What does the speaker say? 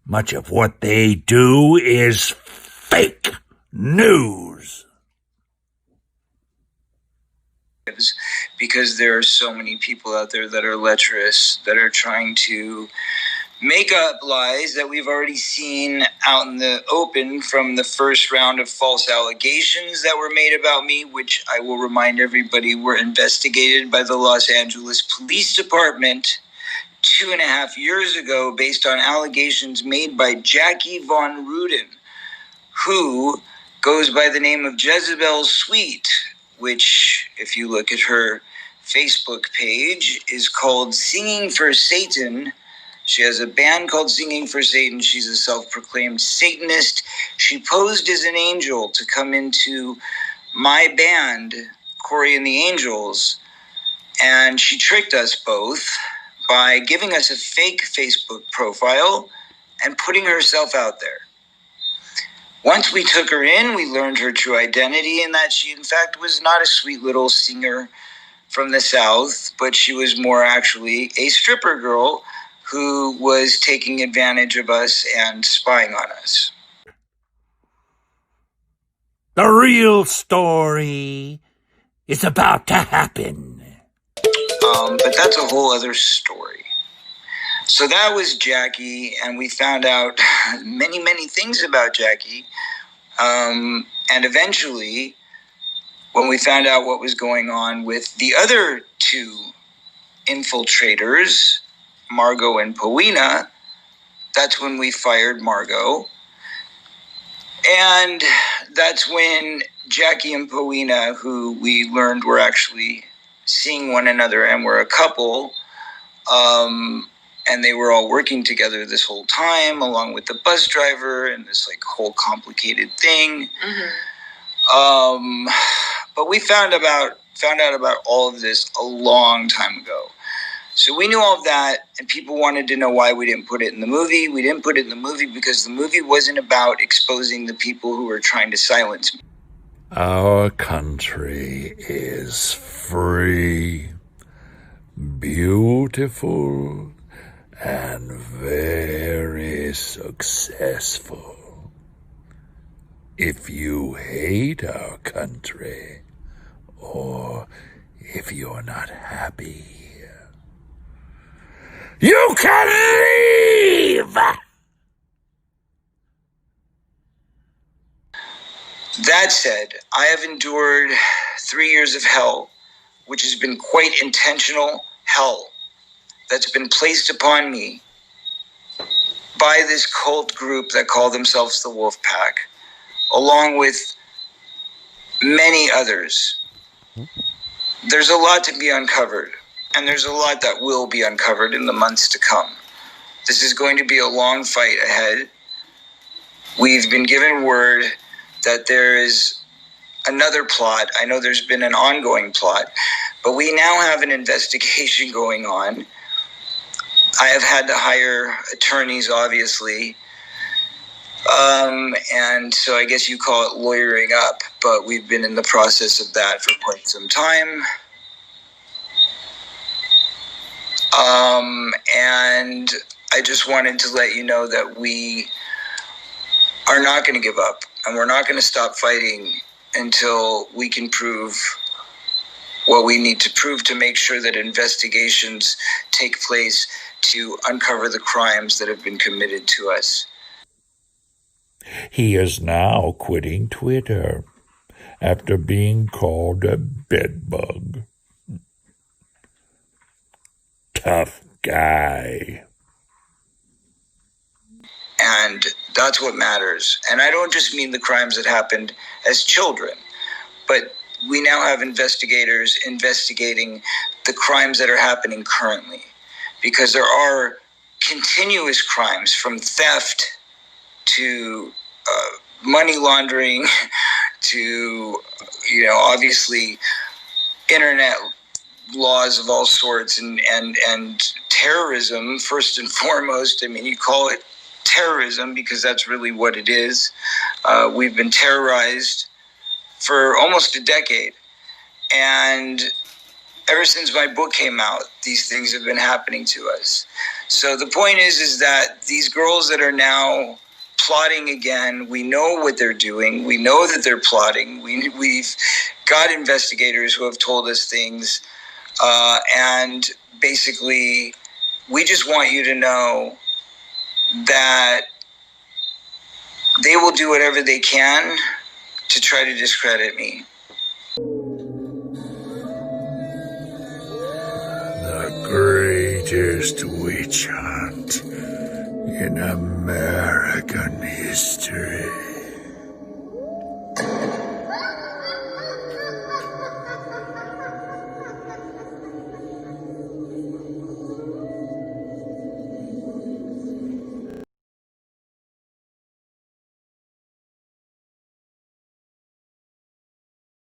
Much of what they do is fake news. Because there are so many people out there that are lecherous, that are trying to make up lies that we've already seen out in the open from the first round of false allegations that were made about me, which I will remind everybody were investigated by the Los Angeles Police Department 2.5 years ago based on allegations made by Jackie Von Ruden, who goes by the name of Jezebel Sweet, which, if you look at her Facebook page, is called Singing for Satan. She has a band called Singing for Satan. She's a self-proclaimed Satanist. She posed as an angel to come into my band, Corey and the Angels, and she tricked us both by giving us a fake Facebook profile and putting herself out there. Once we took her in, we learned her true identity and that she, in fact, was not a sweet little singer from the South, but she was more actually a stripper girl who was taking advantage of us and spying on us. The real story is about to happen. But that's a whole other story. So that was Jackie, and we found out many, many things about Jackie. And eventually, when we found out what was going on with the other two infiltrators, Margot and Powena, that's when we fired Margot. And that's when Jackie and Powena, who we learned were actually seeing one another and were a couple, and they were all working together this whole time, along with the bus driver and this like whole complicated thing. Mm-hmm. But we found out about all of this a long time ago. So we knew all of that, and people wanted to know why we didn't put it in the movie. We didn't put it in the movie because the movie wasn't about exposing the people who were trying to silence me. Our country is free, beautiful, and very successful. If you hate our country, or if you're not happy here, you can leave! That said, I have endured 3 years of hell, which has been quite intentional hell that's been placed upon me by this cult group that call themselves the Wolf Pack, along with many others. There's a lot to be uncovered, and there's a lot that will be uncovered in the months to come. This is going to be a long fight ahead. We've been given word that there is another plot. I know there's been an ongoing plot, but we now have an investigation going on. I have had to hire attorneys, obviously, and so I guess you call it lawyering up, but we've been in the process of that for quite some time. And I just wanted to let you know that we are not going to give up, and we're not going to stop fighting until we can prove what we need to prove to make sure that investigations take place to uncover the crimes that have been committed to us. He is now quitting Twitter after being called a bedbug. Tough guy. And that's what matters. And I don't just mean the crimes that happened as children, but we now have investigators investigating the crimes that are happening currently, because there are continuous crimes from theft to money laundering to, obviously internet laws of all sorts and terrorism, first and foremost. I mean, you call it terrorism because that's really what it is. We've been terrorized for almost a decade. And ever since my book came out, these things have been happening to us. So the point is that these girls that are now plotting again, we know what they're doing. We know that they're plotting. We've got investigators who have told us things. And basically, we just want you to know that they will do whatever they can to try to discredit me. The greatest witch hunt in American history.